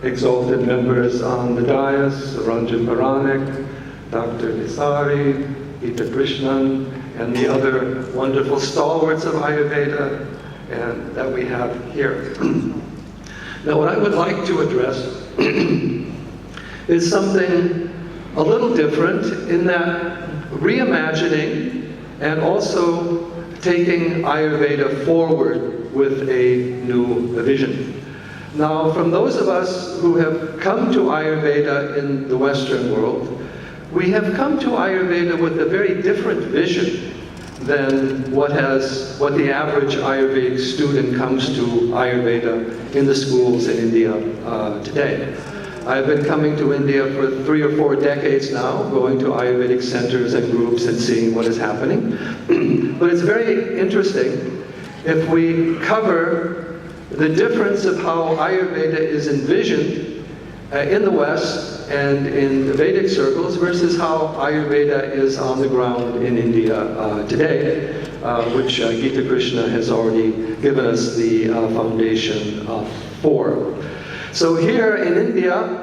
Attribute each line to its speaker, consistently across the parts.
Speaker 1: exalted members on the dais, Ranjan Paranik, Dr. Nisari, Gita Krishnan, and the other wonderful stalwarts of Ayurveda and that we have here. Now, what I would like to address is something a little different in that reimagining and also taking Ayurveda forward with a new vision. Now, from those of us who have come to Ayurveda in the Western world, we have come to Ayurveda with a very different vision than what the average Ayurvedic student comes to Ayurveda in the schools in India today. I've been coming to India for 3 or 4 decades now, going to Ayurvedic centers and groups and seeing what is happening. But it's very interesting if we cover the difference of how Ayurveda is envisioned in the West and in the Vedic circles versus how Ayurveda is on the ground in India today, which Gita Krishna has already given us the foundation for. So here in India,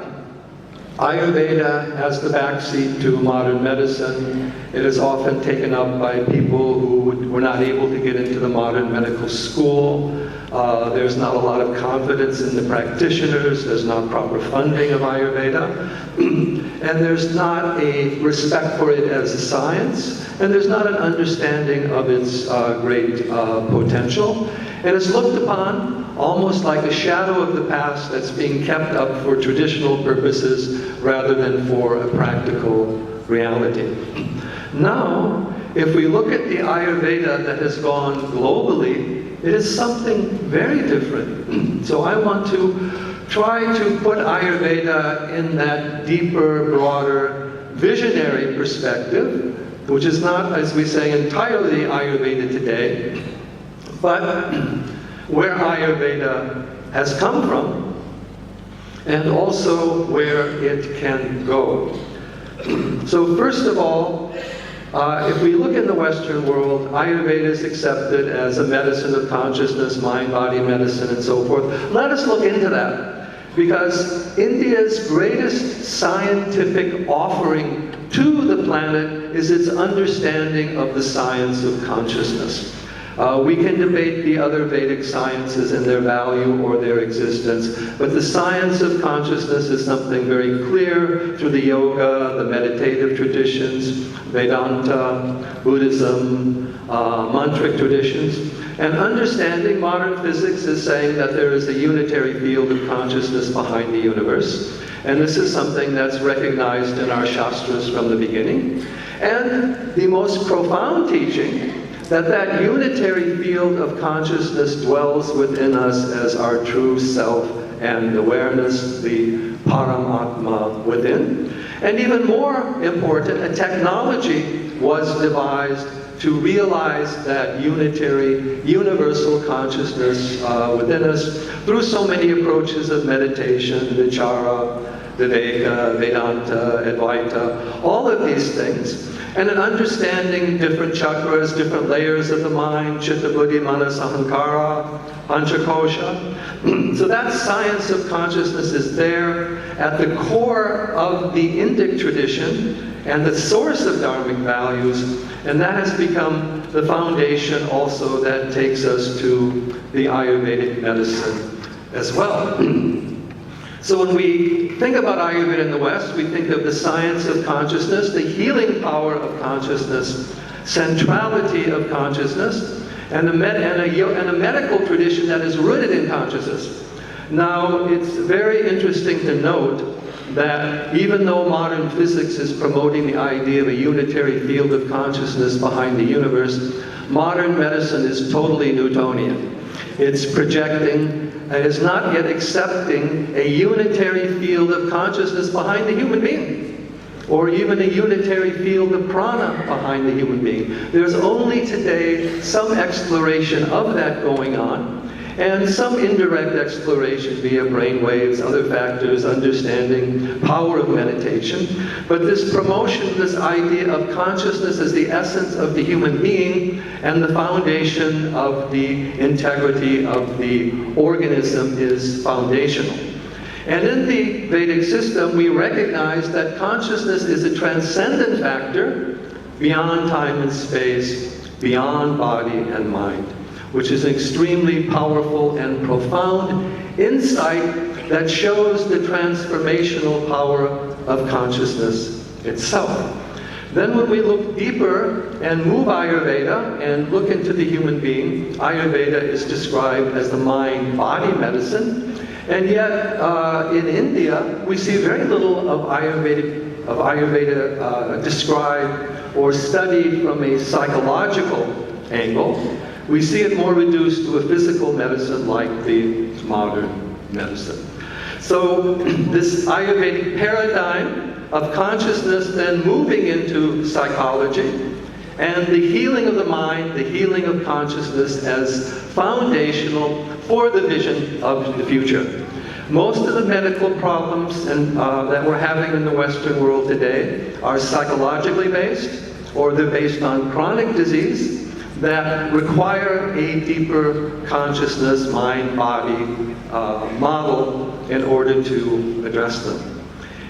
Speaker 1: Ayurveda has the backseat to modern medicine. It is often taken up by people who were not able to get into the modern medical school. There's not a lot of confidence in the practitioners. There's not proper funding of Ayurveda. And there's not a respect for it as a science. And there's not an understanding of its great potential. And it's looked upon almost like a shadow of the past that's being kept up for traditional purposes rather than for a practical reality. Now, if we look at the Ayurveda that has gone globally, it is something very different. So I want to try to put Ayurveda in that deeper, broader, visionary perspective, which is not, as we say, entirely Ayurveda today, but where Ayurveda has come from, and also where it can go. So first of all, if we look in the Western world, Ayurveda is accepted as a medicine of consciousness, mind-body medicine, and so forth. Let us look into that, because India's greatest scientific offering to the planet is its understanding of the science of consciousness. We can debate the other Vedic sciences and their value or their existence, but the science of consciousness is something very clear through the yoga, the meditative traditions, Vedanta, Buddhism, mantric traditions. And understanding modern physics is saying that there is a unitary field of consciousness behind the universe. And this is something that's recognized in our Shastras from the beginning. And the most profound teaching, that unitary field of consciousness dwells within us as our true self and awareness, the Paramatma within. And even more important, a technology was devised to realize that unitary, universal consciousness within us through so many approaches of meditation, vichara, viveka, Vedanta, Advaita, all of these things. And an understanding different chakras, different layers of the mind, Chitta, Buddhi, Manas, Ahankara, Panchakosha. So that science of consciousness is there at the core of the Indic tradition and the source of dharmic values, and that has become the foundation also that takes us to the Ayurvedic medicine as well. So when we think about Ayurveda in the West, we think of the science of consciousness, the healing power of consciousness, centrality of consciousness, and a medical tradition that is rooted in consciousness. Now, it's very interesting to note that even though modern physics is promoting the idea of a unitary field of consciousness behind the universe, modern medicine is totally Newtonian. It's projecting and is not yet accepting a unitary field of consciousness behind the human being, or even a unitary field of prana behind the human being. There's only today some exploration of that going on, and some indirect exploration via brain waves, other factors, understanding power of meditation. But this promotion, this idea of consciousness as the essence of the human being and the foundation of the integrity of the organism is foundational. And in the Vedic system, we recognize that consciousness is a transcendent factor beyond time and space, beyond body and mind, which is an extremely powerful and profound insight that shows the transformational power of consciousness itself. Then when we look deeper and move Ayurveda and look into the human being, Ayurveda is described as the mind-body medicine. And yet, in India, we see very little of Ayurveda described or studied from a psychological angle. We see it more reduced to a physical medicine like the modern medicine. So this Ayurvedic paradigm of consciousness then moving into psychology and the healing of the mind, the healing of consciousness as foundational for the vision of the future. Most of the medical problems that we're having in the Western world today are psychologically based, or they're based on chronic disease that require a deeper consciousness, mind-body model in order to address them.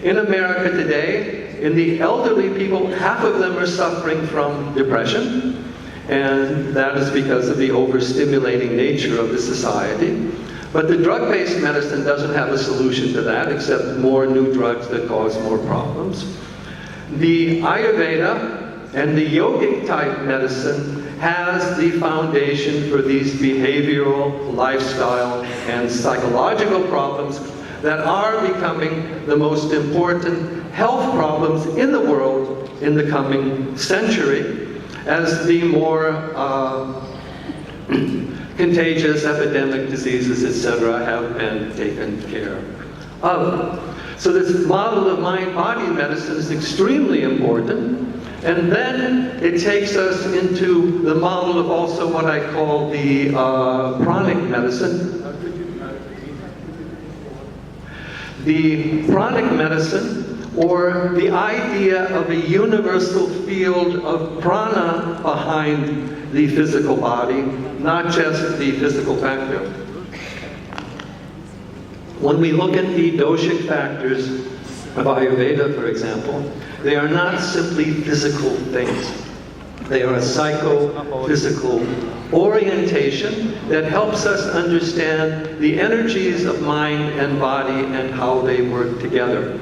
Speaker 1: In America today, in the elderly people, half of them are suffering from depression, and that is because of the overstimulating nature of the society. But the drug-based medicine doesn't have a solution to that, except more new drugs that cause more problems. The Ayurveda and the yogic type medicine has the foundation for these behavioral, lifestyle, and psychological problems that are becoming the most important health problems in the world in the coming century, as the more contagious epidemic diseases, etc., have been taken care of. So this model of mind-body medicine is extremely important. And then it takes us into the model of also what I call the pranic medicine. The pranic medicine, or the idea of a universal field of prana behind the physical body, not just the physical factor. When we look at the doshic factors of Ayurveda, for example, they are not simply physical things. They are a psycho-physical orientation that helps us understand the energies of mind and body and how they work together.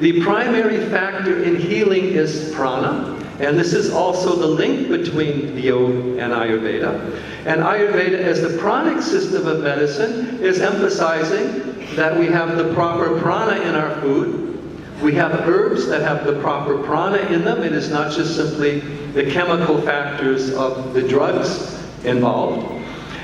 Speaker 1: The primary factor in healing is prana, and this is also the link between yoga and Ayurveda. And Ayurveda, as the pranic system of medicine, is emphasizing that we have the proper prana in our food. We have herbs that have the proper prana in them. It is not just simply the chemical factors of the drugs involved.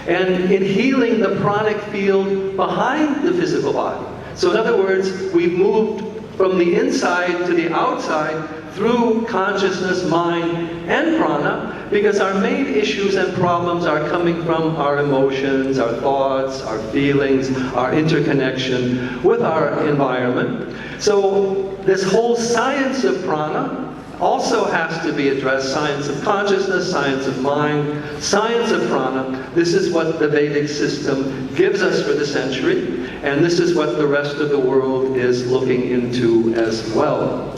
Speaker 1: And in healing the pranic field behind the physical body. So in other words, we've moved from the inside to the outside through consciousness, mind, and prana, because our main issues and problems are coming from our emotions, our thoughts, our feelings, our interconnection with our environment. So this whole science of prana also has to be addressed. Science of consciousness, science of mind, science of prana. This is what the Vedic system gives us for the century, and this is what the rest of the world is looking into as well.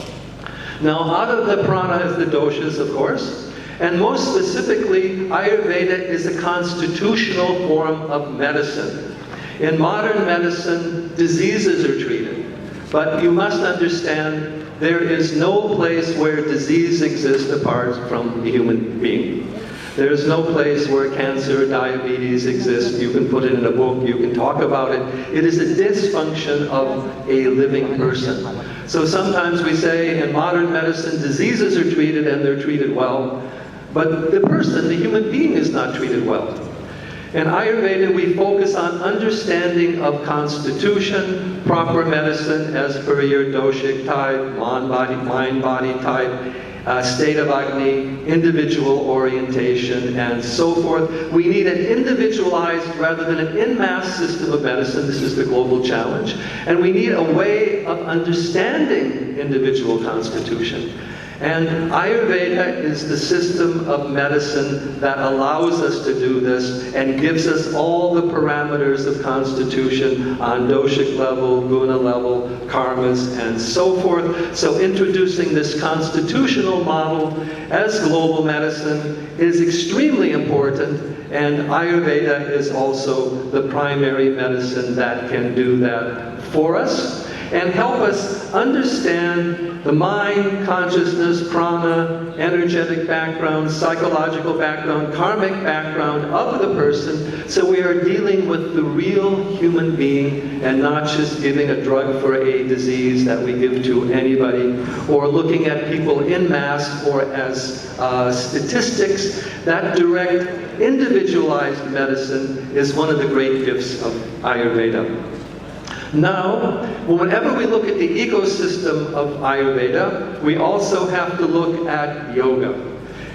Speaker 1: Now, out of the prana is the doshas, of course, and most specifically, Ayurveda is a constitutional form of medicine. In modern medicine, diseases are treated, but you must understand there is no place where disease exists apart from the human being. There is no place where cancer or diabetes exists. You can put it in a book, you can talk about it. It is a dysfunction of a living person. So sometimes we say in modern medicine, diseases are treated and they're treated well, but the person, the human being, is not treated well. In Ayurveda, we focus on understanding of constitution, proper medicine as per your doshic type, mind-body type, state of Agni, individual orientation, and so forth. We need an individualized rather than an en masse system of medicine. This is the global challenge. And we need a way of understanding individual constitution. And Ayurveda is the system of medicine that allows us to do this and gives us all the parameters of constitution on doshic level, guna level, karmas, and so forth. So introducing this constitutional model as global medicine is extremely important, and Ayurveda is also the primary medicine that can do that for us and help us understand the mind, consciousness, prana, energetic background, psychological background, karmic background of the person, so we are dealing with the real human being and not just giving a drug for a disease that we give to anybody, or looking at people in mass or as statistics. That direct, individualized medicine is one of the great gifts of Ayurveda. Now, whenever we look at the ecosystem of Ayurveda, we also have to look at yoga.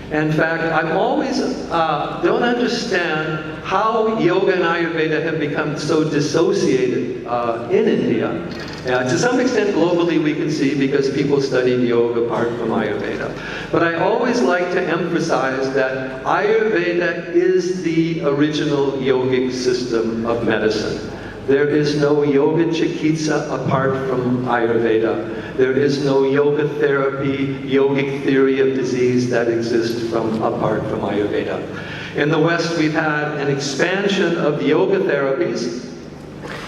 Speaker 1: In fact, I always don't understand how yoga and Ayurveda have become so dissociated in India. To some extent, globally, we can see because people studied yoga apart from Ayurveda. But I always like to emphasize that Ayurveda is the original yogic system of medicine. There is no yoga chikitsa apart from Ayurveda. There is no yoga therapy, yogic theory of disease that exists apart from Ayurveda. In the West, we've had an expansion of yoga therapies,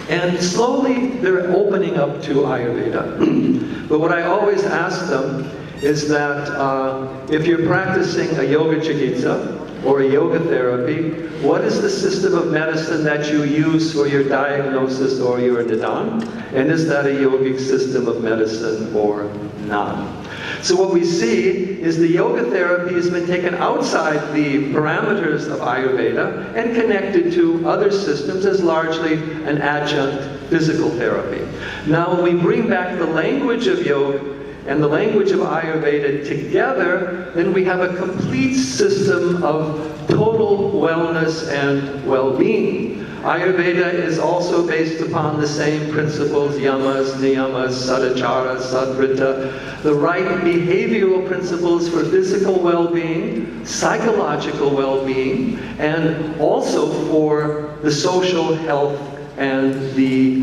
Speaker 1: and slowly they're opening up to Ayurveda. But what I always ask them is that if you're practicing a yoga chikitsa or a yoga therapy, what is the system of medicine that you use for your diagnosis or your nidan? And is that a yogic system of medicine or not? So what we see is the yoga therapy has been taken outside the parameters of Ayurveda and connected to other systems as largely an adjunct physical therapy. Now when we bring back the language of yoga and the language of Ayurveda together, then we have a complete system of total wellness and well-being. Ayurveda is also based upon the same principles, yamas, niyamas, sadachara, sadvrita, the right behavioral principles for physical well-being, psychological well-being, and also for the social health and the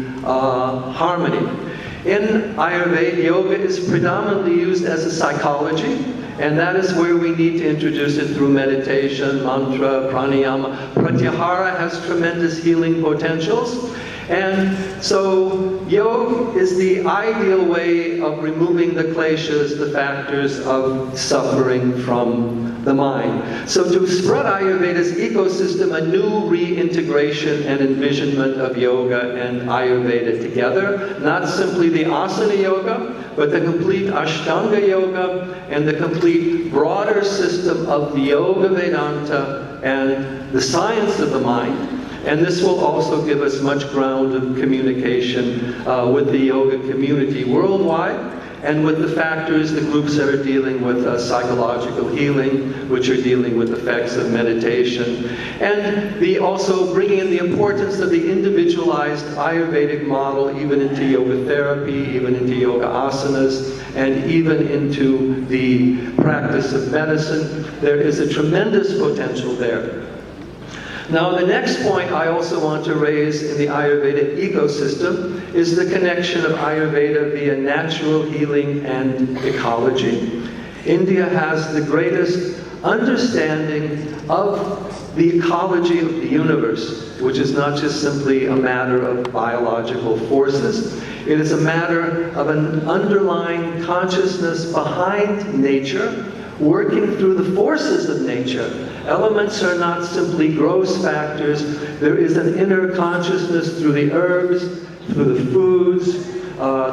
Speaker 1: harmony. In Ayurveda, yoga is predominantly used as a psychology, and that is where we need to introduce it through meditation, mantra, pranayama. Pratyahara has tremendous healing potentials. And so yoga is the ideal way of removing the kleshas, the factors of suffering from the mind. So to spread Ayurveda's ecosystem, a new reintegration and envisionment of yoga and Ayurveda together, not simply the asana yoga, but the complete Ashtanga yoga and the complete broader system of the Yoga Vedanta and the science of the mind. And this will also give us much ground of communication with the yoga community worldwide, and with the factors, the groups that are dealing with psychological healing, which are dealing with effects of meditation, and also bringing in the importance of the individualized Ayurvedic model even into yoga therapy, even into yoga asanas, and even into the practice of medicine. There is a tremendous potential there. Now, the next point I also want to raise in the Ayurvedic ecosystem is the connection of Ayurveda via natural healing and ecology. India has the greatest understanding of the ecology of the universe, which is not just simply a matter of biological forces. It is a matter of an underlying consciousness behind nature, working through the forces of nature. Elements are not simply gross factors. There is an inner consciousness through the herbs, through the foods,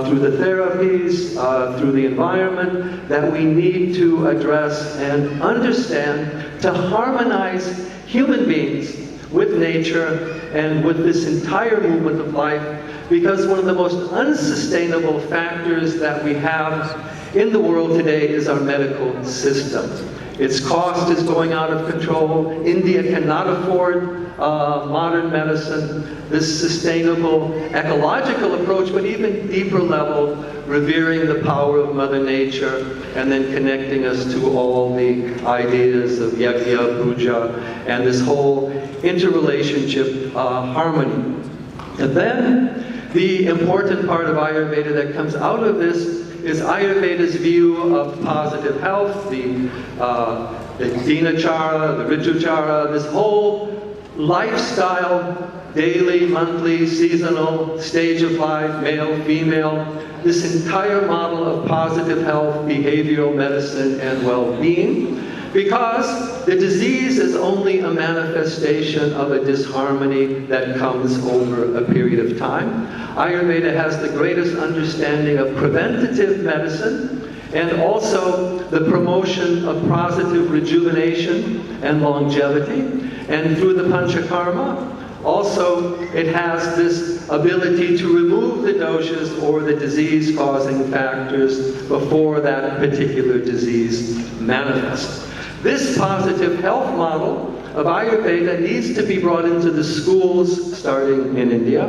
Speaker 1: through the therapies, through the environment that we need to address and understand to harmonize human beings with nature and with this entire movement of life, because one of the most unsustainable factors that we have in the world today is our medical system. Its cost is going out of control. India cannot afford modern medicine. This sustainable, ecological approach, but even deeper level, revering the power of Mother Nature, and then connecting us to all the ideas of yajna, puja, and this whole interrelationship harmony. And then the important part of Ayurveda that comes out of this is Ayurveda's view of positive health, the dinachara, the rituchara, this whole lifestyle, daily, monthly, seasonal, stage of life, male, female, this entire model of positive health, behavioral medicine, and well-being, because the disease is only a manifestation of a disharmony that comes over a period of time. Ayurveda has the greatest understanding of preventative medicine and also the promotion of positive rejuvenation and longevity. And through the Panchakarma, also it has this ability to remove the doshas or the disease-causing factors before that particular disease manifests. This positive health model of Ayurveda needs to be brought into the schools starting in India,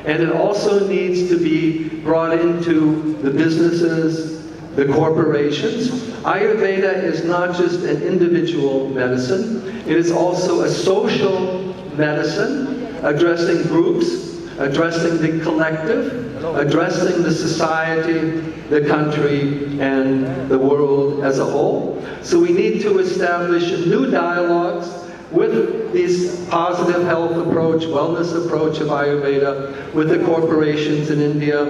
Speaker 1: and it also needs to be brought into the businesses, the corporations. Ayurveda is not just an individual medicine, it is also a social medicine, addressing groups, addressing the collective, addressing the society, the country, and the world as a whole. So we need to establish new dialogues with this positive health approach, wellness approach of Ayurveda, with the corporations in India,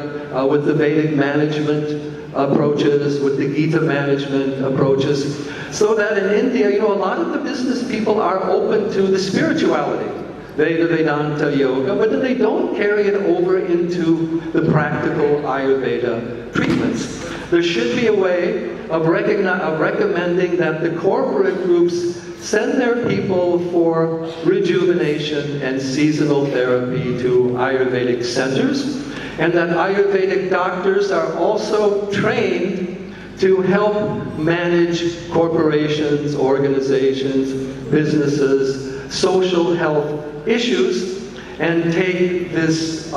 Speaker 1: with the Vedic management approaches, with the Gita management approaches, so that in India, a lot of the business people are open to the spirituality, Veda, Vedanta, Yoga, but then they don't carry it over into the practical Ayurveda treatments. There should be a way of recommending that the corporate groups send their people for rejuvenation and seasonal therapy to Ayurvedic centers, and that Ayurvedic doctors are also trained to help manage corporations, organizations, businesses, social health issues, and take this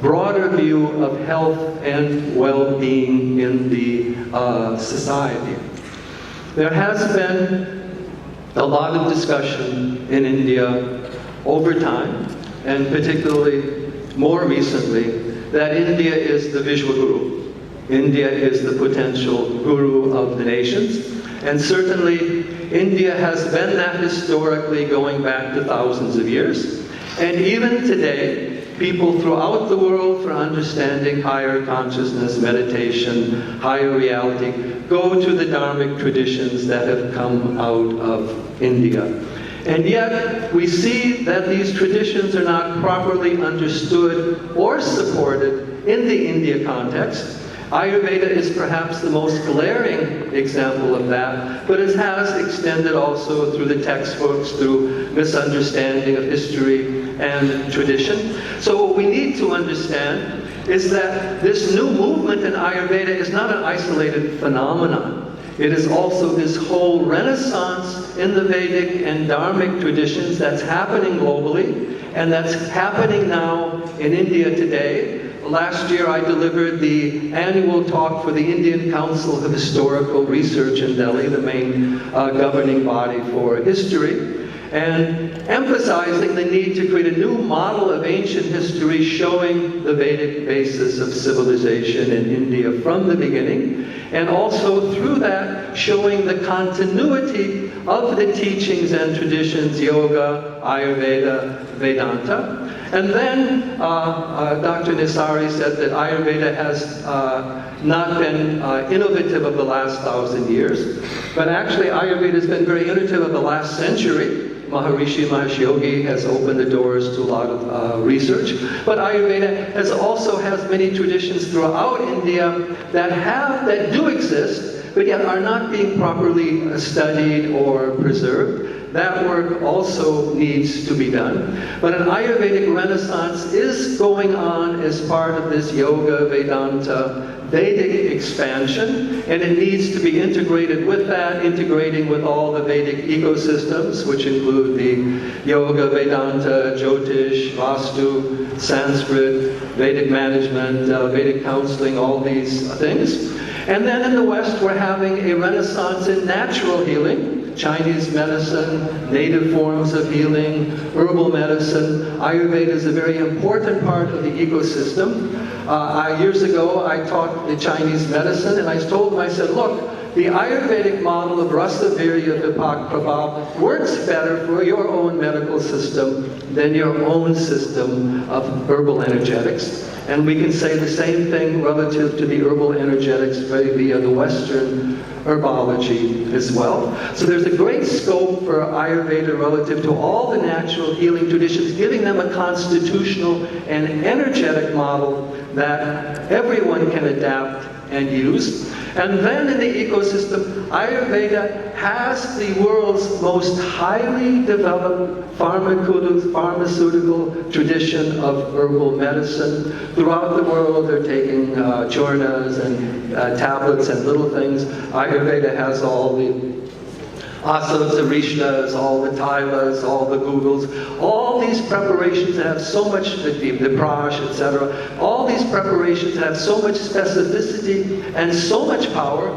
Speaker 1: broader view of health and well-being in the society. There has been a lot of discussion in India over time, and particularly more recently, that India is the Vishwa Guru. India is the potential guru of the nations, and certainly India has been that historically, going back to thousands of years. And even today, people throughout the world, for understanding higher consciousness, meditation, higher reality, go to the dharmic traditions that have come out of India. And yet, we see that these traditions are not properly understood or supported in the India context. Ayurveda is perhaps the most glaring example of that, but it has extended also through the textbooks, through misunderstanding of history and tradition. So what we need to understand is that this new movement in Ayurveda is not an isolated phenomenon. It is also this whole renaissance in the Vedic and Dharmic traditions that's happening globally, and that's happening now in India today. Last year I delivered the annual talk for the Indian Council of Historical Research in Delhi, the main governing body for history, and emphasizing the need to create a new model of ancient history showing the Vedic basis of civilization in India from the beginning, and also through that showing the continuity of the teachings and traditions, yoga, Ayurveda, Vedanta. And then Dr. Nisari said that Ayurveda has not been innovative of the last 1,000 years, but actually Ayurveda has been very innovative of the last century. Maharishi Mahesh Yogi has opened the doors to a lot of research, but Ayurveda also has many traditions throughout India that do exist, but yet are not being properly studied or preserved. that work also needs to be done. But an Ayurvedic renaissance is going on as part of this Yoga, Vedanta, Vedic expansion, and it needs to be integrated with that, integrating with all the Vedic ecosystems, which include the Yoga, Vedanta, Jyotish, Vastu, Sanskrit, Vedic management, Vedic counseling, all these things. And then in the West, we're having a renaissance in natural healing, Chinese medicine, native forms of healing, herbal medicine. Ayurveda is a very important part of the ecosystem. Years ago, I taught the Chinese medicine, and I told them, I said, look, the Ayurvedic model of Rasa Virya Vipak Prabhav works better for your own medical system than your own system of herbal energetics. And we can say the same thing relative to the herbal energetics via the Western herbology as well. So there's a great scope for Ayurveda relative to all the natural healing traditions, giving them a constitutional and energetic model that everyone can adapt and use. And then in the ecosystem, Ayurveda has the world's most highly developed pharmaceutical tradition of herbal medicine. Throughout the world, they're taking churnas and tablets and little things. Ayurveda has all the asas, the rishnas, all the tailas, all the gugals, all these preparations that have so much, the prash, etc., all these preparations that have so much specificity and so much power.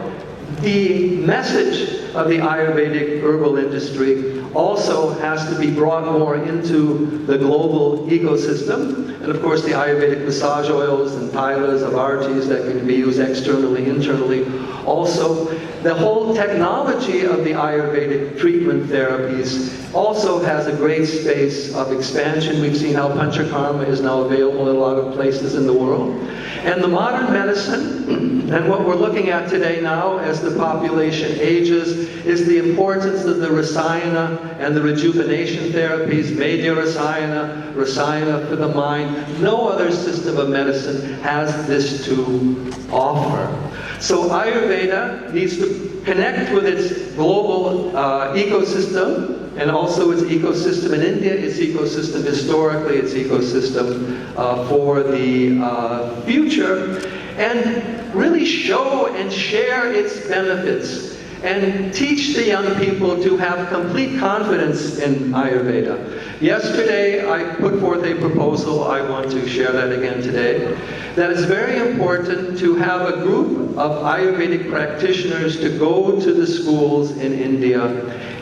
Speaker 1: The message of the Ayurvedic herbal industry also has to be brought more into the global ecosystem. And of course the Ayurvedic massage oils and tailas of artis that can be used externally, internally. Also, the whole technology of the Ayurvedic treatment therapies also has a great space of expansion. We've seen how Panchakarma is now available in a lot of places in the world. And the modern medicine, and what we're looking at today now as the population ages, is the importance of the Rasayana and the rejuvenation therapies, Vaidya Rasayana, Rasayana for the mind. No other system of medicine has this to offer. So Ayurveda needs to connect with its global ecosystem, and also its ecosystem in India, its ecosystem historically, its ecosystem for the future, and really show and share its benefits, and teach the young people to have complete confidence in Ayurveda. Yesterday, I put forth a proposal, I want to share that again today, that it's very important to have a group of Ayurvedic practitioners to go to the schools in India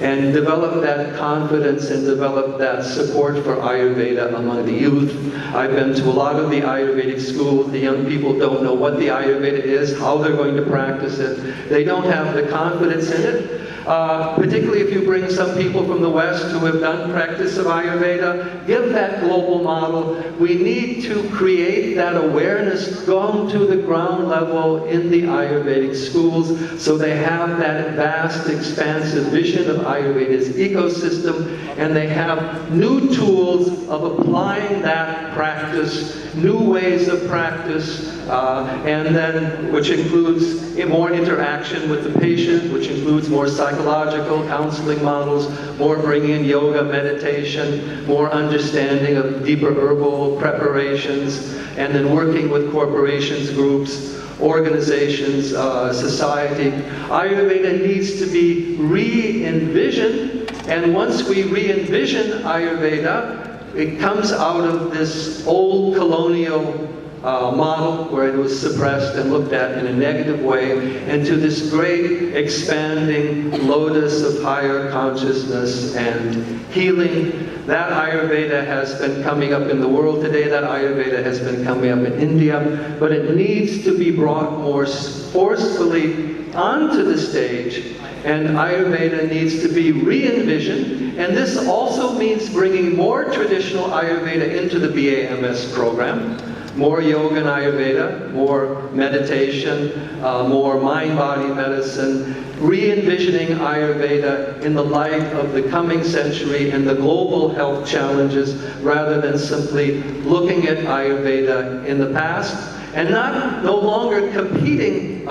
Speaker 1: and develop that confidence and develop that support for Ayurveda among the youth. I've been to a lot of the Ayurvedic schools. The young people don't know what the Ayurveda is, how they're going to practice it. They don't have the confidence in it. Particularly if you bring some people from the West who have done practice of Ayurveda, give that global model. We need to create that awareness down to the ground level in the Ayurvedic schools so they have that vast, expansive vision of Ayurveda's ecosystem, and they have new tools of applying that practice, new ways of practice, and then which includes more interaction with the patient, which includes more psychological counseling models, more bringing in yoga, meditation, more understanding of deeper herbal preparations, and then working with corporations, groups, organizations, society. Ayurveda needs to be re-envisioned, and once we re-envision Ayurveda, it comes out of this old colonial model where it was suppressed and looked at in a negative way, into this great expanding lotus of higher consciousness and healing. That Ayurveda has been coming up in the world today, that Ayurveda has been coming up in India, but it needs to be brought more forcefully onto the stage, and Ayurveda needs to be re-envisioned, and this also means bringing more traditional Ayurveda into the BAMS program. More yoga and Ayurveda, more meditation, more mind-body medicine, re-envisioning Ayurveda in the light of the coming century and the global health challenges, rather than simply looking at Ayurveda in the past, and no longer competing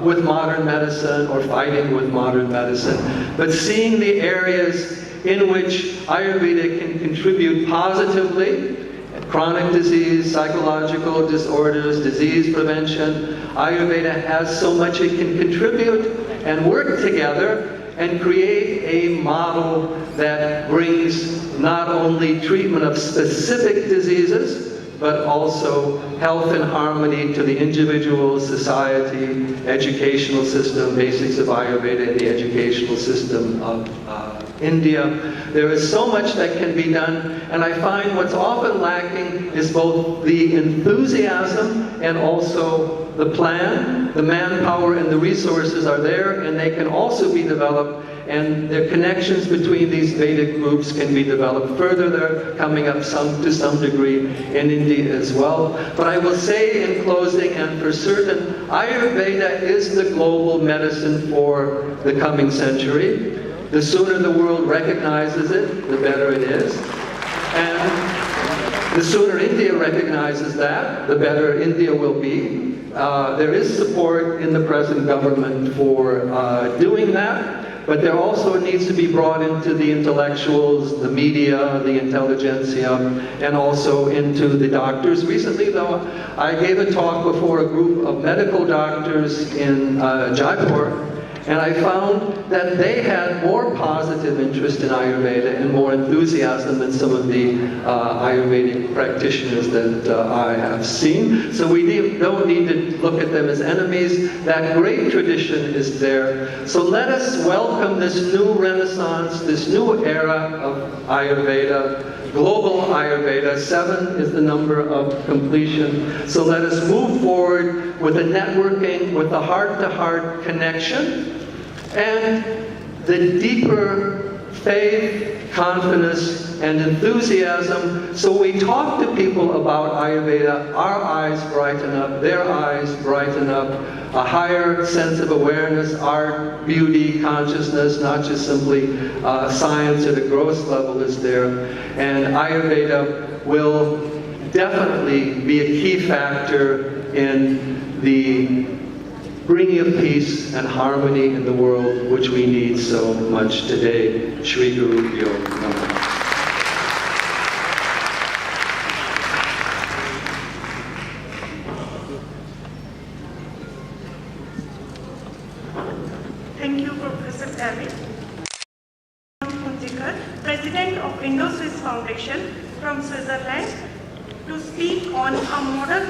Speaker 1: with modern medicine or fighting with modern medicine, but seeing the areas in which Ayurveda can contribute positively. Chronic disease, psychological disorders, disease prevention. Ayurveda has so much it can contribute, and work together and create a model that brings not only treatment of specific diseases, but also health and harmony to the individual, society, educational system, basics of Ayurveda in the educational system of India. There is so much that can be done, and I find what's often lacking is both the enthusiasm and also the plan. The manpower and the resources are there, and they can also be developed, and the connections between these Vedic groups can be developed further. They're coming up to some degree in India as well. But I will say in closing, and for certain, Ayurveda is the global medicine for the coming century. The sooner the world recognizes it, the better it is. And the sooner India recognizes that, the better India will be. There is support in the present government for doing that, but there also needs to be brought into the intellectuals, the media, the intelligentsia, and also into the doctors. Recently, though, I gave a talk before a group of medical doctors in Jaipur, and I found that they had more positive interest in Ayurveda and more enthusiasm than some of the Ayurvedic practitioners that I have seen. So we don't need to look at them as enemies. That great tradition is there. So let us welcome this new renaissance, this new era of Ayurveda, global Ayurveda. 7 is the number of completion. So let us move forward with a networking, with a heart-to-heart connection, and the deeper faith, confidence, and enthusiasm. So we talk to people about Ayurveda, our eyes brighten up, their eyes brighten up, a higher sense of awareness, art, beauty, consciousness, not just simply science at a gross level is there. And Ayurveda will definitely be a key factor in the bringing of peace and harmony in the world, which we need so much today. Shri Guru Pyo Namaha.
Speaker 2: Thank you, Professor David. President of Indo-Swiss Foundation from Switzerland, to speak on a modern